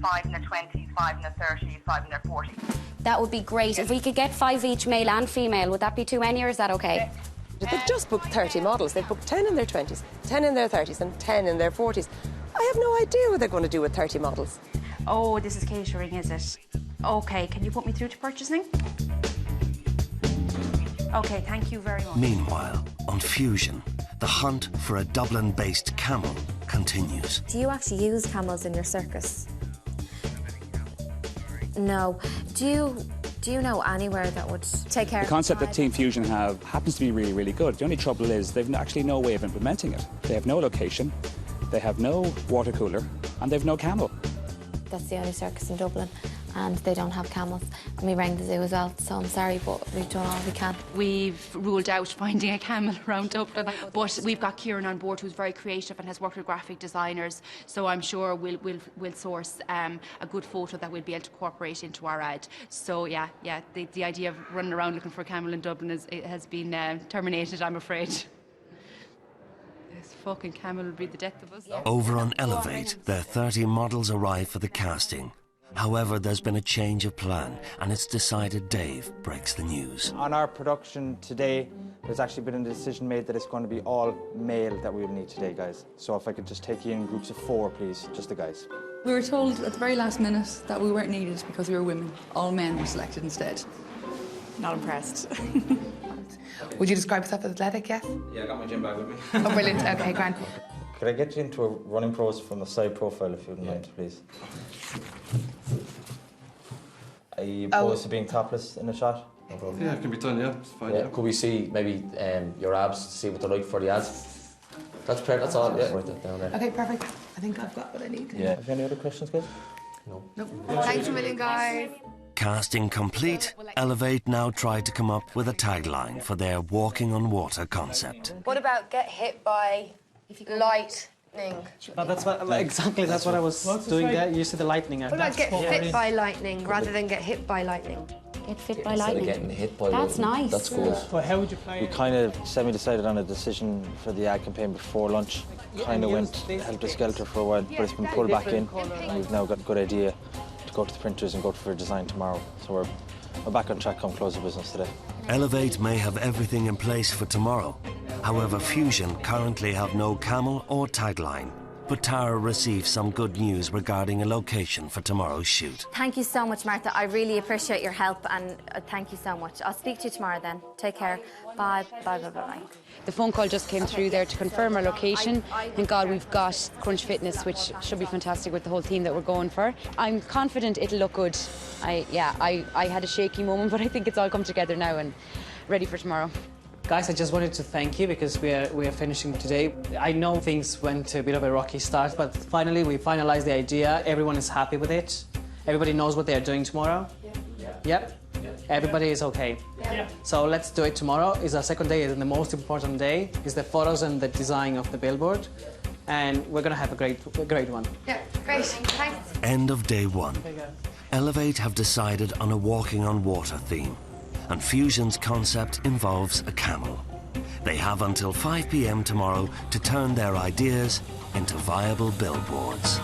5 in their 20s, 5 in their 30s, 5 in their 40s. That would be great. If we could get 5 each, male and female, would that be too many or is that okay? They've just booked 30 models. They've booked 10 in their 20s, 10 in their 30s and 10 in their 40s. I have no idea what they're going to do with 30 models. Oh, this is catering, is it? OK, can you put me through to purchasing? OK, thank you very much. Meanwhile, on Fusion, the hunt for a Dublin-based camel continues. Do you actually use camels in your circus? No. Do you know anywhere that would take care of the concept that Team Fusion have happens to be really, really good. The only trouble is they've actually no way of implementing it. They have no location, they have no water cooler, and they've no camel. That's the only circus in Dublin, and they don't have camels. And we rang the zoo as well, so I'm sorry, but we've done all we can. We've ruled out finding a camel around Dublin, but we've got Kieran on board, who's very creative and has worked with graphic designers, so I'm sure we'll source a good photo that we'll be able to incorporate into our ad. So yeah, the idea of running around looking for a camel in Dublin has been terminated, I'm afraid. This fucking camel will be the death of us. Over on Elevate, their 30 models arrive for the casting. However, there's been a change of plan, and it's decided Dave breaks the news. On our production today, there's actually been a decision made that it's going to be all male that we will need today, guys. So if I could just take you in groups of 4, please, just the guys. We were told at the very last minute that we weren't needed because we were women. All men were selected instead. Not impressed. Would you describe yourself as athletic, yes? Yeah, I got my gym bag with me. Oh, brilliant. OK, grand. Could I get you into a running pose from the side profile, if you wouldn't mind, please? Are you opposed to being topless in the shot? No problem. Yeah, it can be done, yeah. It's fine, yeah. Could we see maybe your abs to see what they're like for the ads? That's perfect, that's all, yeah. Write that down there. OK, perfect. I think I've got what I need. Yeah. Have you any other questions, guys? No. Nope. Thanks a million, guys. Casting complete, Elevate now try to come up with a tagline for their walking on water concept. What about get hit by lightning? That's what I was doing there. You see the lightning. What about get fit by lightning rather than get hit by lightning? Get fit by lightning. Getting hit by That's lightning. nice. That's good. Well, how would you play? We kind of semi-decided on a decision for the ad campaign before lunch. Kind of went helter-skelter for a while, but it's been pulled back in. And we've now got a good idea to go to the printers and go for design tomorrow. So we're back on track come close of business today. Elevate may have everything in place for tomorrow. However, Fusion currently have no camel or tagline. But Tara received some good news regarding a location for tomorrow's shoot. Thank you so much, Martha. I really appreciate your help, and thank you so much. I'll speak to you tomorrow then. Take care. Bye. Bye. The phone call just came through there to confirm our location. Thank God we've got Crunch Fitness, which should be fantastic with the whole theme that we're going for. I'm confident it'll look good. I had a shaky moment, but I think it's all come together now and ready for tomorrow. Guys, I just wanted to thank you because we are finishing today. I know things went a bit of a rocky start, but finally we finalized the idea. Everyone is happy with it. Everybody knows what they're doing tomorrow. Yep. Everybody is okay. Yeah. So let's do it tomorrow. It's our second day, and the most important day is the photos and the design of the billboard. And we're going to have a great one. Yeah, great. Thanks. End of day 1. Elevate have decided on a walking on water theme, and Fusion's concept involves a camel. They have until 5 p.m. tomorrow to turn their ideas into viable billboards.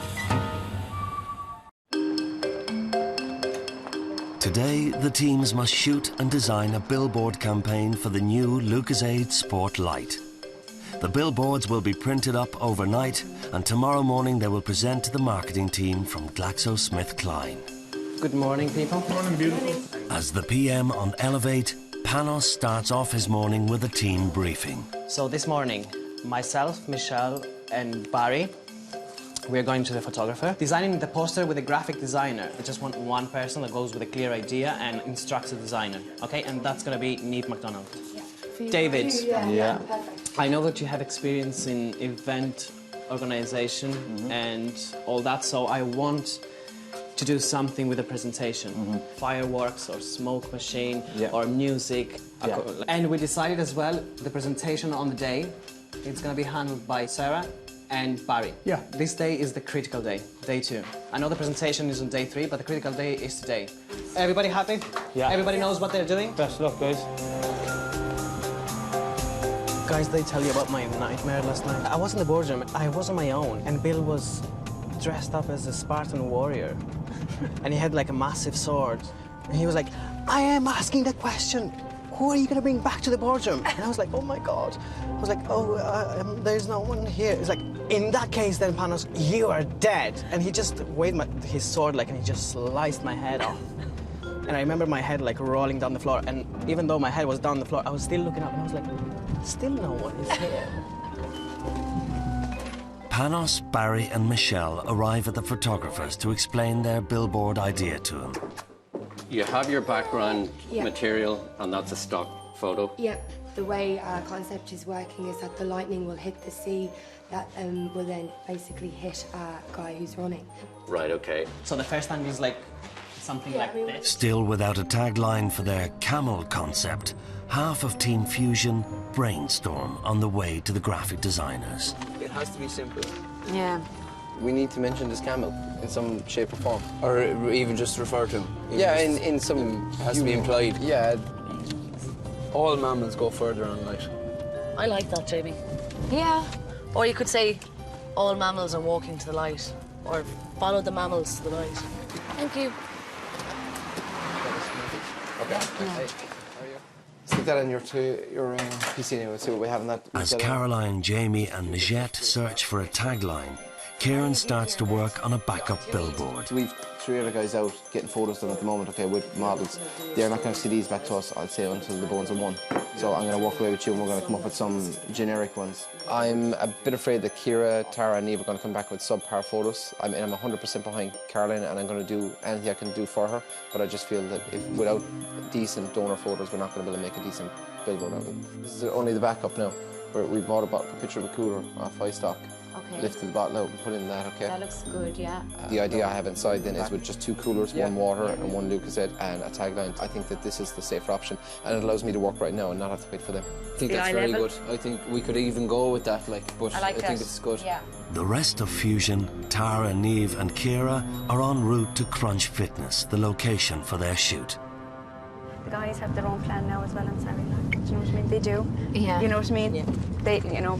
Today, the teams must shoot and design a billboard campaign for the new Lucozade Sport Light. The billboards will be printed up overnight, and tomorrow morning they will present to the marketing team from GlaxoSmithKline. Good morning, people. Morning, beautiful. As the PM on Elevate, Panos starts off his morning with a team briefing. So this morning, myself, Michelle and Barry, we're going to the photographer, designing the poster with a graphic designer. We just want one person that goes with a clear idea and instructs the designer, okay? And that's going to be Neve MacDonald. Yeah. David, yeah. I know that you have experience in event organization and all that, so I want to do something with the presentation. Fireworks or smoke machine or music. And we decided as well, the presentation on the day, it's going to be handled by Sarah and Barry. Yeah. This day is the critical day, day 2. I know the presentation is on day 3, but the critical day is today. Everybody happy? Yeah. Everybody knows what they're doing? Best luck, guys. Guys, they tell you about my nightmare last night. I was in the boardroom. I was on my own, and Bill was dressed up as a Spartan warrior. And he had like a massive sword. And he was like, I am asking the question. Who are you going to bring back to the boardroom? And I was like, oh my God. I was like, there's no one here. It's like, in that case then, Panos, you are dead. And he just waved his sword like, and he just sliced my head off. And I remember my head like rolling down the floor. And even though my head was down the floor, I was still looking up and I was like, still no one is here. Panos, Barry and Michelle arrive at the photographers to explain their billboard idea to them. You have your background Yeah. material, and that's a stock photo. Yeah, the way our concept is working is that the lightning will hit the sea, that will then basically hit a guy who's running. Right, okay. So the first time is like something like this. Still without a tagline for their camel concept, half of Team Fusion brainstorm on the way to the graphic designers. It has to be simple. Yeah. We need to mention this camel in some shape or form. Or even just refer to him. Yeah, in some... It has to be implied. Yeah. All mammals go further on light. I like that, Jamie. Yeah. Or you could say, all mammals are walking to the light. Or follow the mammals to the light. Thank you. Okay. Stick that in your PC anyway, see what we have in that. As Caroline, Jamie and Najette search for a tagline, Kieran starts to work on a backup billboard. We've 3 other guys out getting photos done at the moment, okay, with models. They're not going to see these back to us, I'd say, until the bones are won. So I'm going to walk away with you and we're going to come up with some generic ones. I'm a bit afraid that Ciara, Tara and Niamh are going to come back with subpar photos. I'm 100% behind Caroline and I'm going to do anything I can do for her, but I just feel that without decent donor photos, we're not going to be able to make a decent billboard out of it. This is only the backup now, where we bought a picture of a cooler off high stock. Okay. Lifted the bottle out and put in that, okay? That looks good, yeah. The idea I have inside then is with just 2 coolers, 1 water and 1 Lucozade and a tagline. I think that this is the safer option and it allows me to work right now and not have to wait for them. I think that's very good. I think we could even go with that, but I think it's good. Yeah. The rest of Fusion, Tara, Niamh and Ciara are en route to Crunch Fitness, the location for their shoot. The guys have their own plan now as well, I'm sorry. Do you know what I mean? They do. Yeah. You know what I mean? Yeah. They, you know.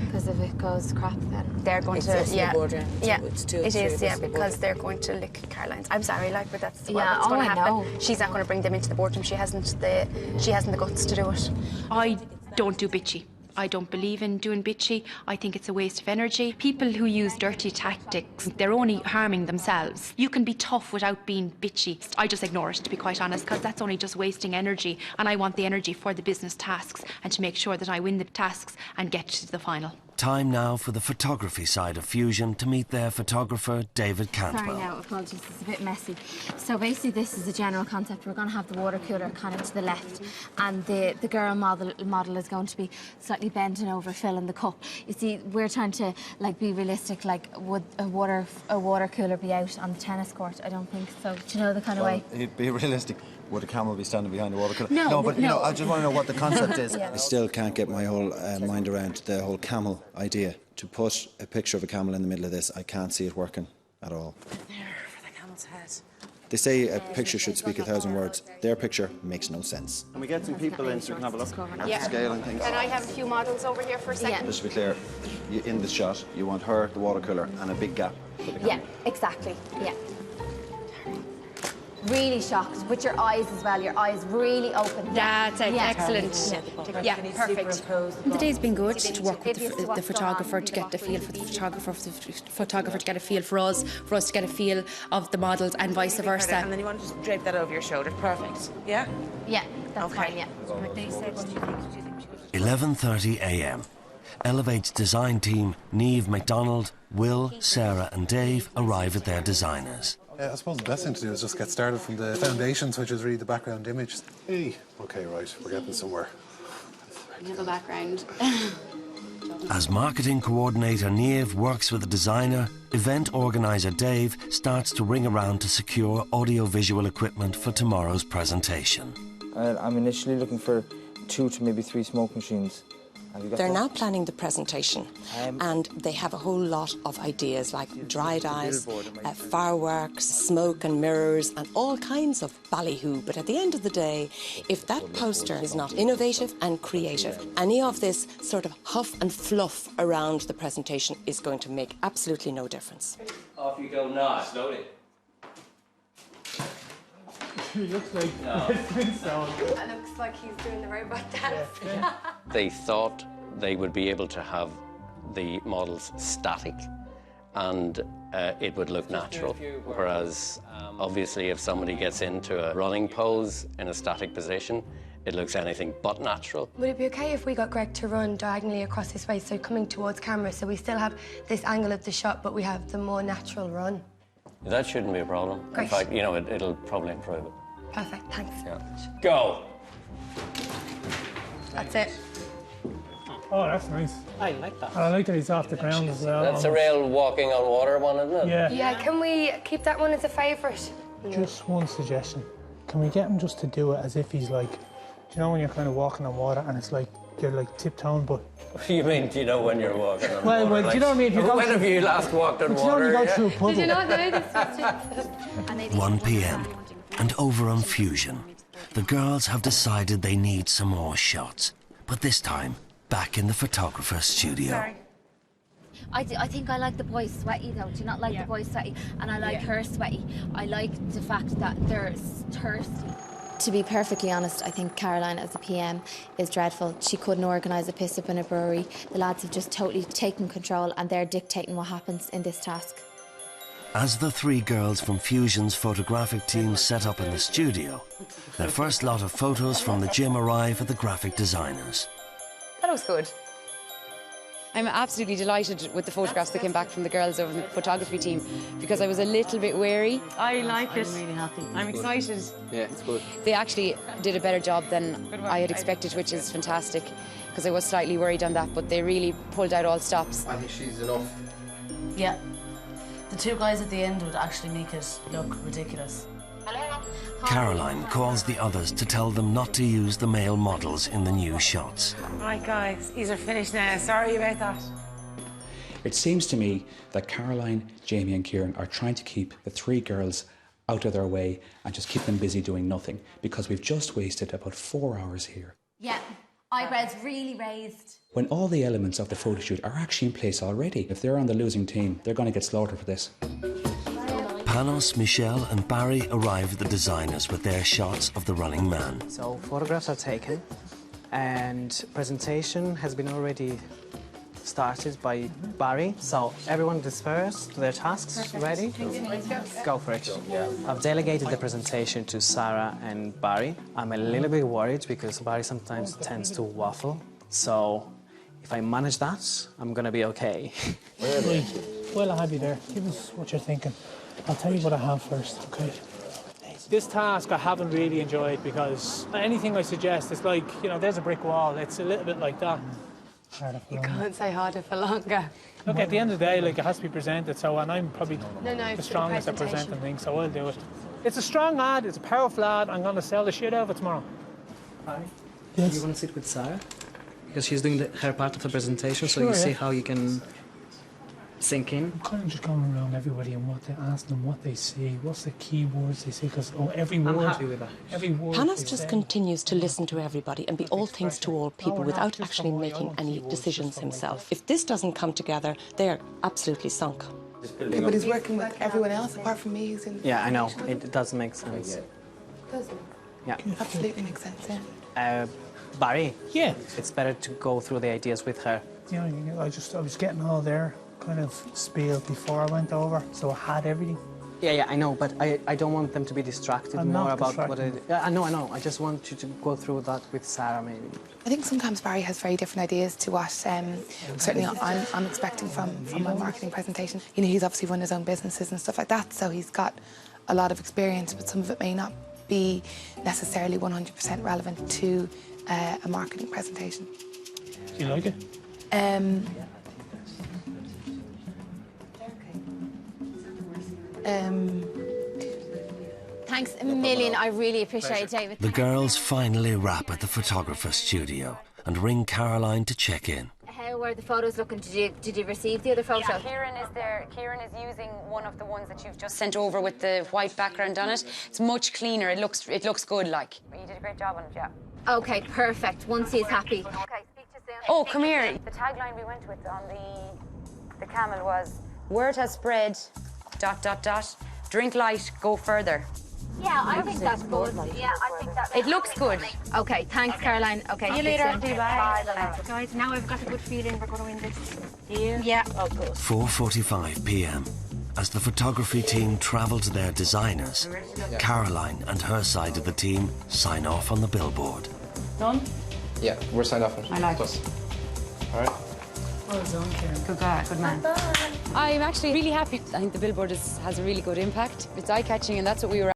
Because if it goes crap, then they're going to, yeah. Yeah, It's two, it is, yeah, the because boardroom. they're going to lick Caroline's. I'm sorry, like, but that's Yeah, what's going to I happen. know. She's not going to bring them into the boardroom. She hasn't the guts to do it. I don't do bitchy. I don't believe in doing bitchy. I think it's a waste of energy. People who use dirty tactics, they're only harming themselves. You can be tough without being bitchy. I just ignore it, to be quite honest, because that's only just wasting energy. And I want the energy for the business tasks and to make sure that I win the tasks and get to the final. Time now for the photography side of Fusion to meet their photographer, David Cantwell. Sorry now, apologies, it's a bit messy. So basically this is a general concept. We're going to have the water cooler kind of to the left and the girl model is going to be slightly bending over, filling the cup. You see, we're trying to like be realistic, like would a water cooler be out on the tennis court? I don't think so. Do you know the kind of way? It'd be realistic. Would a camel be standing behind the water cooler? No, but no. you know, I just want to know what the concept is. Yeah. I still can't get my whole mind around the whole camel idea. To put a picture of a camel in the middle of this, I can't see it working at all. There, for the camel's head. They say a picture should speak 1,000 words. Their picture makes no sense. Can we get some people in so we can have a look at the Yeah. scale and things? Can I have a few models over here for a second? Just to be clear, in the shot, you want her, the water cooler, and a big gap for the camel. Yeah, exactly, yeah. Really shocked, with your eyes as well, your eyes really open. That's it, Yeah. excellent. Yeah, perfect. The day's been good to work with the photographer to get the feel for the photographer to get a feel for us to get a feel of the models and vice versa. And then you want to just drape that over your shoulder. Perfect. Yeah? Yeah, that's fine, yeah. 11:30 a.m. Elevate's design team, Niamh, MacDonald, Will, Sarah and Dave arrive at their designers. I suppose the best thing to do is just get started from the foundations, which is really the background image. Hey, okay, right, we're getting somewhere. You have a background. As marketing coordinator Niamh works with the designer, event organiser Dave starts to ring around to secure audio-visual equipment for tomorrow's presentation. I'm initially looking for 2 to maybe 3 smoke machines. They're now planning the presentation, and they have a whole lot of ideas like dried ice, fireworks, smoke and mirrors, and all kinds of ballyhoo. But at the end of the day, if that poster is not innovative and creative, any of this sort of huff and fluff around the presentation is going to make absolutely no difference. Off you go now, slowly. He looks like That looks like he's doing the robot dance. They thought they would be able to have the models static and it would look natural. Whereas obviously if somebody gets into a running pose in a static position, it looks anything but natural. Would it be okay if we got Greg to run diagonally across his face, so coming towards camera, so we still have this angle of the shot, but we have the more natural run? That shouldn't be a problem. Great. In fact, you know, it'll probably improve it. Perfect, thanks. Yeah. Go! That's it. Oh, that's nice. I like that. And I like that he's off the ground as well. That's a real walking on water one, isn't it? Yeah. Yeah, can we keep that one as a favourite? Just one suggestion. Can we get him just to do it as if he's like, do you know when you're kind of walking on water and it's like, you're like tiptoeing, but... What do you mean, do you know when you're walking on well, water? Well, do you know what I mean? If you when have you last walked on water? water? You know, you go through a puddle. Did you not know this? 1 p.m. and over on Fusion. The girls have decided they need some more shots, but this time back in the photographer's studio. Sorry. I think I like the boys sweaty though. Do you not like the boys sweaty? And I like her sweaty. I like the fact that they're thirsty. To be perfectly honest, I think Caroline as a PM is dreadful. She couldn't organise a piss up in a brewery. The lads have just totally taken control and they're dictating what happens in this task. As the 3 girls from Fusion's photographic team set up in the studio, their first lot of photos from the gym arrive at the graphic designers. That was good. I'm absolutely delighted with the photographs that came back from the girls over the photography team because I was a little bit wary. I like it. I'm really happy. I'm excited. Yeah, it's good. They actually did a better job than I had expected, which is fantastic because I was slightly worried on that, but they really pulled out all stops. I think she's enough. Yeah. The 2 guys at the end would actually make it look ridiculous. Caroline calls the others to tell them not to use the male models in the new shots. Right, guys, these are finished now. Sorry about that. It seems to me that Caroline, Jamie and Kieran are trying to keep the 3 girls out of their way and just keep them busy doing nothing because we've just wasted about 4 hours here. Yeah, eyebrows really raised. When all the elements of the photo shoot are actually in place already. If they're on the losing team, they're going to get slaughtered for this. Panos, Michelle and Barry arrive at the designers with their shots of the running man. So photographs are taken and presentation has been already started by Barry. So everyone disperse to their tasks. Ready? Go for it. I've delegated the presentation to Sarah and Barry. I'm a little bit worried because Barry sometimes tends to waffle. So if I manage that, I'm going to be okay. Really? Well, I'll have you there. Give us what you're thinking. I'll tell you what I have first, okay? This task I haven't really enjoyed because anything I suggest is like, you know, there's a brick wall. It's a little bit like that. You can't say harder for longer. Look, at the end of the day, like, it has to be presented, so, and I'm probably No, the strongest at presenting things, so I'll do it. It's a strong ad, it's a powerful ad. I'm going to sell the shit out of it tomorrow. Yes. You want to sit with Sarah? Because she's doing her part of the presentation, so Sure, you see yeah. how you can sink in. I'm kind of just going around everybody and what they ask them, what they see, what's the key words they see, because every word... I'm happy with that. Every word Panos they just say. continues to listen to everybody and be all things to all people without actually making any decisions himself. If this doesn't come together, they're absolutely sunk. Yeah, but he's working with everyone else apart from me who's in... Yeah, I know. It does make sense. Doesn't? Yeah. Absolutely makes sense, yeah. Barry? Yeah. It's better to go through the ideas with her. You know, I was getting all their kind of spiel before I went over, so I had everything. Yeah, I know, but I don't want them to be distracted I'm more not about distracted. what I... Yeah, I know. I just want you to go through that with Sarah, maybe. I think sometimes Barry has very different ideas to what certainly I'm expecting from my marketing presentation. You know, he's obviously run his own businesses and stuff like that, so he's got a lot of experience, but some of it may not be necessarily 100% relevant to a marketing presentation. Do you like it? Thanks a million. I really appreciate it, David. The girls finally wrap at the photographer's studio and ring Caroline to check in. How were the photos looking? Did you receive the other photo? Yeah, Kieran is there. Kieran is using one of the ones that you've just sent over with the white background on it. It's much cleaner. It looks good, like. You did a great job on it, yeah. Okay, perfect. Once he's happy. Okay, speak to you soon. Oh, come here. The tagline we went with on the camel was, "Word has spread, ... drink light, go further." Yeah, I think that's good. Yeah, I think that. It looks good. Okay, thanks, Caroline. Okay, See you later. Bye. Guys, now I've got a good feeling we're going to win this. Yeah. Oh, good. 4:45 p.m. As the photography team travel to their designers, Caroline and her side of the team sign off on the billboard. Done? Yeah, we're signed off. I like it. All right. Well done, Kieran. Good guy, good man. I'm actually really happy. I think the billboard has a really good impact. It's eye-catching, and that's what we were